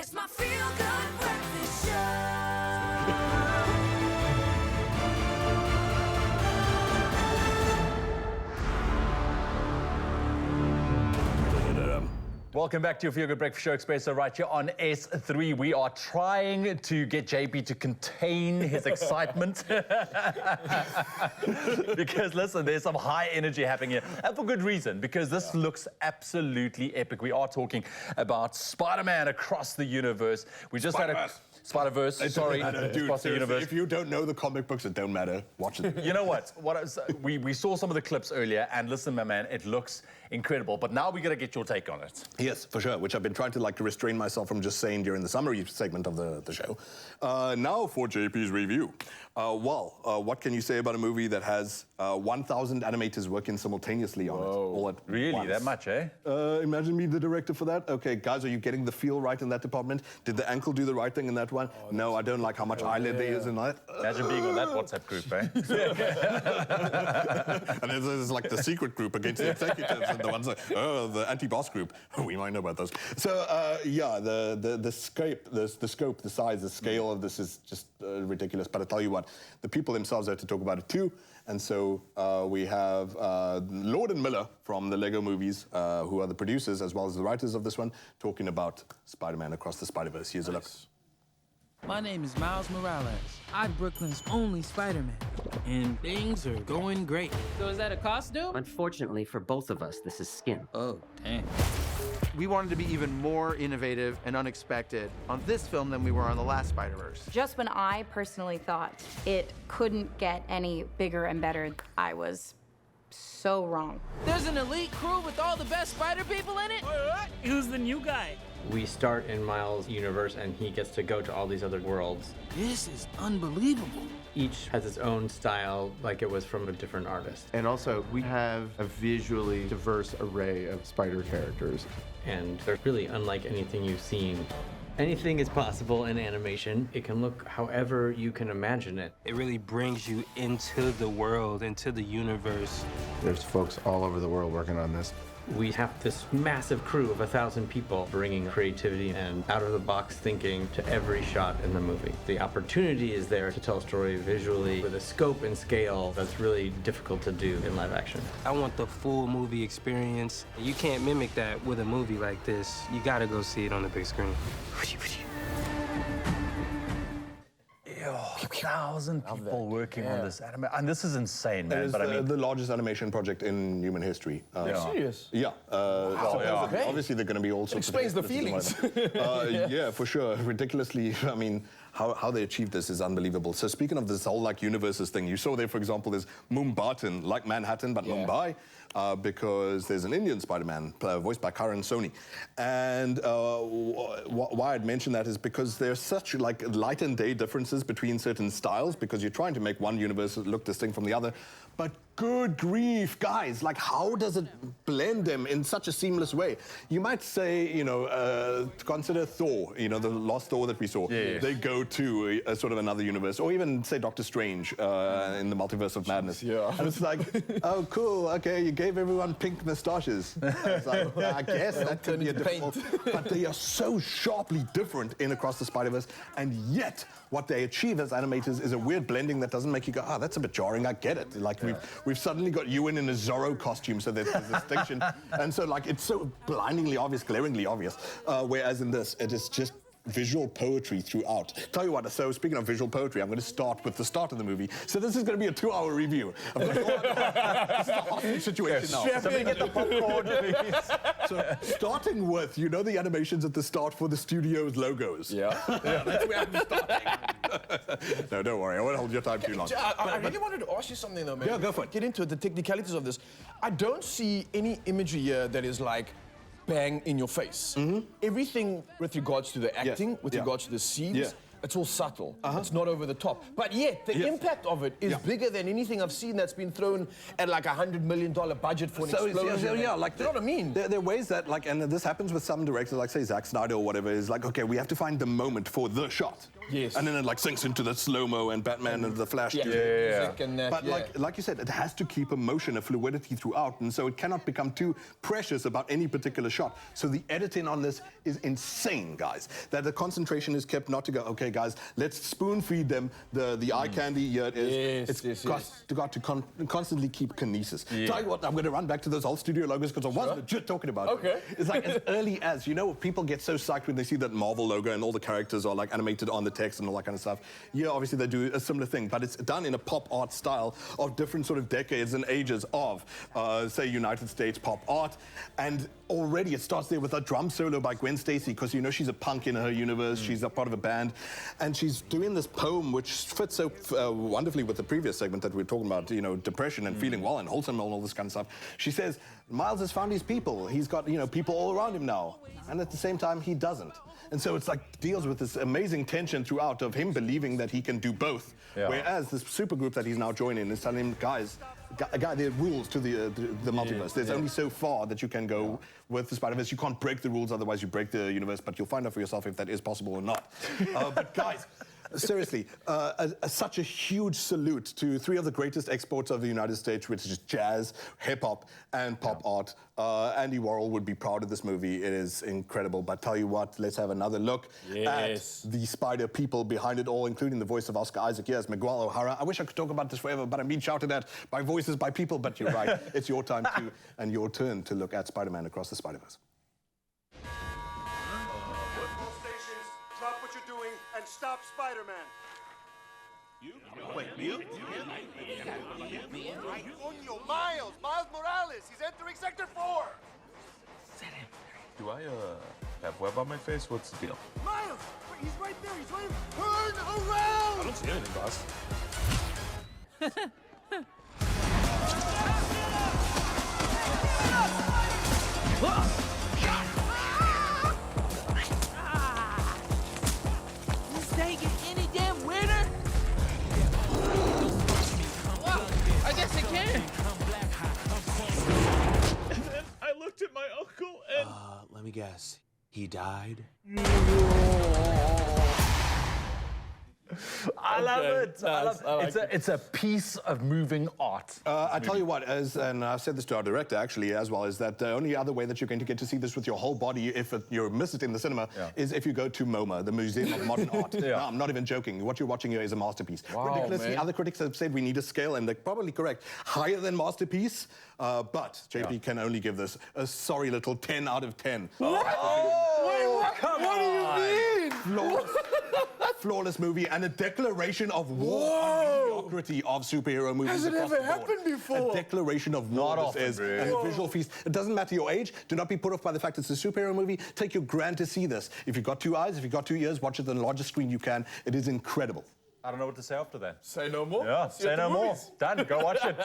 It's my feel-good breakfast show. Welcome back to your Feel Good Breakfast Show, Expresso, right here on S3. We are trying to get JP to contain his excitement. Because, listen, there's some high energy happening here. And for good reason, because this looks absolutely epic. We are talking about Spider-Man across the universe. We just had a... Spider-Verse, sorry, across the universe. If you don't know the comic books, it don't matter. Watch it. You know what? We saw some of the clips earlier, and listen, my man, it looks incredible. But now we got to get your take on it. Yes, for sure, which I've been trying to restrain myself from just saying during the summary segment of the show. Now for JP's review. What can you say about a movie that has 1,000 animators working simultaneously on it? All at really? Once? That much, eh? Imagine me the director for that. Okay, guys, are you getting the feel right in that department? Did the ankle do the right thing in that one? No, I don't like how much eyelid there is in that. Imagine being on that WhatsApp group, eh? And there's like the secret group against the executives and the ones like, oh, the anti-boss group. We might know about those. So, yeah, the scope, the size, the scale of this is just ridiculous. But I tell you what, the people themselves have to talk about it too. And so we have Lord and Miller from the Lego movies, who are the producers as well as the writers of this one, talking about Spider-Man Across the Spider-Verse. Here's a look. My name is Miles Morales. I'm Brooklyn's only Spider-Man, and things are going great. So is that a costume? Unfortunately for both of us, this is skin. Oh, damn. We wanted to be even more innovative and unexpected on this film than we were on the last Spider-Verse. Just when I personally thought it couldn't get any bigger and better, I was so wrong. There's an elite crew with all the best spider people in it? Who's the new guy? We start in Miles' universe, and he gets to go to all these other worlds. This is unbelievable. Each has its own style, like it was from a different artist. And also, we have a visually diverse array of spider characters. And they're really unlike anything you've seen. Anything is possible in animation. It can look however you can imagine it. It really brings you into the world, into the universe. There's folks all over the world working on this. We have this massive crew of 1,000 people bringing creativity and out-of-the-box thinking to every shot in the movie. The opportunity is there to tell a story visually with a scope and scale that's really difficult to do in live action. I want the full movie experience. You can't mimic that with a movie like this. You gotta go see it on the big screen. 1,000 people working on this anime, and this is insane, man. It is but I mean, the largest animation project in human history. Serious? Yeah. Obviously, they're going to be all sorts Explains the feelings. Yeah, for sure. Ridiculously, I mean, how they achieved this is unbelievable. So speaking of this whole universes thing, you saw there, for example, there's Mumbai, like Manhattan, but Mumbai, because there's an Indian Spider-Man voiced by Karan Soni. And why I'd mention that is because there's such light and day differences between certain styles, because you're trying to make one universe look distinct from the other. But good grief, guys, how does it blend them in such a seamless way? You might say, consider Thor, the last Thor that we saw. Yeah. They go to a sort of another universe, or even say Doctor Strange in the Multiverse of Madness. Yeah. And it's like, oh, cool, okay, you gave everyone pink moustaches. It's like, I guess that could be a difficult, but they are so sharply different in Across the Spider-Verse, and yet what they achieve as animators is a weird blending that doesn't make you go, that's a bit jarring, I get it. We've suddenly got Ewan in a Zorro costume, so there's this distinction. And so it's so blindingly obvious, glaringly obvious. Whereas in this, it is just visual poetry throughout. Tell you what, so speaking of visual poetry, I'm going to start with the start of the movie. So this is going to be a 2-hour review. This is a hostage situation now. Somebody get the popcorn, please. So starting with, the animations at the start for the studio's logos. Yeah. That's where I'm starting. No, don't worry. I won't hold your time too long. I really wanted to ask you something, though, man. Yeah, go for it. Get into the technicalities of this. I don't see any imagery here that is bang in your face. Everything with regards to the acting, with regards to the scenes, it's all subtle. It's not over the top. But yet, the impact of it is bigger than anything I've seen that's been thrown at like $100 million budget for an explosion. Like, you know what I mean? There are ways that, like, and this happens with some directors, like, say, Zack Snyder or whatever, is like, okay, we have to find the moment for the shot. Yes. And then it, like, sinks into the slow-mo and Batman and the Flash. Music and that, But like you said, it has to keep emotion, a fluidity throughout, and so it cannot become too precious about any particular shot. So the editing on this is insane, guys. That the concentration is kept not to go, okay, guys, let's spoon-feed them the eye candy. Here it is. It's got to constantly keep kinesis. Tell you what, I'm going to run back to those old studio logos because I was legit talking about it. It's like as early as, you know, people get so psyched when they see that Marvel logo and all the characters are like animated on the text and all that kind of stuff. Yeah, obviously they do a similar thing, but it's done in a pop art style of different sort of decades and ages of, say, United States pop art. And already it starts there with a drum solo by Gwen Stacy, because, you know, she's a punk in her universe. She's a part of a band. And she's doing this poem, which fits so wonderfully with the previous segment that we were talking about, you know, depression and feeling well and wholesome and all this kind of stuff. She says, Miles has found his people. He's got, you know, people all around him now. And at the same time, he doesn't. And so it's like deals with this amazing tension throughout of him believing that he can do both. Whereas this supergroup that he's now joining is telling him, guys, there are rules to the multiverse. There's only so far that you can go with the Spider-Verse. You can't break the rules, otherwise you break the universe, but you'll find out for yourself if that is possible or not. But guys, seriously, such a huge salute to three of the greatest exports of the United States, which is jazz, hip-hop, and pop art. Andy Warhol would be proud of this movie. It is incredible. But tell you what, let's have another look at the spider people behind it all, including the voice of Oscar Isaac. Yes, Miguel O'Hara. I wish I could talk about this forever, but I'm being shouted at by voices, by people. But you're right. It's your time too, and your turn to look at Spider-Man Across the Spider-Verse. Drop what you're doing and stop Spider-Man. You? Wait, you? Miles Morales. He's entering Sector 4. Do I, have web on my face? What's the deal? Miles! Wait, he's right there. He's right. Turn around! I don't see anything, boss. Taking any damn winner? I guess I can. And then I looked at my uncle and... let me guess. He died? I love it. It's a piece of moving art. I tell you what, and I've said this to our director actually as well, is that the only other way that you're going to get to see this with your whole body, if you miss it in the cinema, is if you go to MoMA, the Museum of Modern Art. No, I'm not even joking. What you're watching here is a masterpiece. Ridiculously, other critics have said we need a scale, and they're probably correct, higher than masterpiece, but JP can only give this a sorry little 10 out of 10. What do you mean? Flawless movie and a declaration of war on mediocrity of superhero movies. Has it ever happened before? A declaration of war. Not often, is, and a visual feast. It doesn't matter your age. Do not be put off by the fact it's a superhero movie. Take your grand to see this. If you've got two eyes, if you've got 2 ears, watch it on the largest screen you can. It is incredible. I don't know what to say after that. Say no more. Yeah, say no more. Done. Go watch it.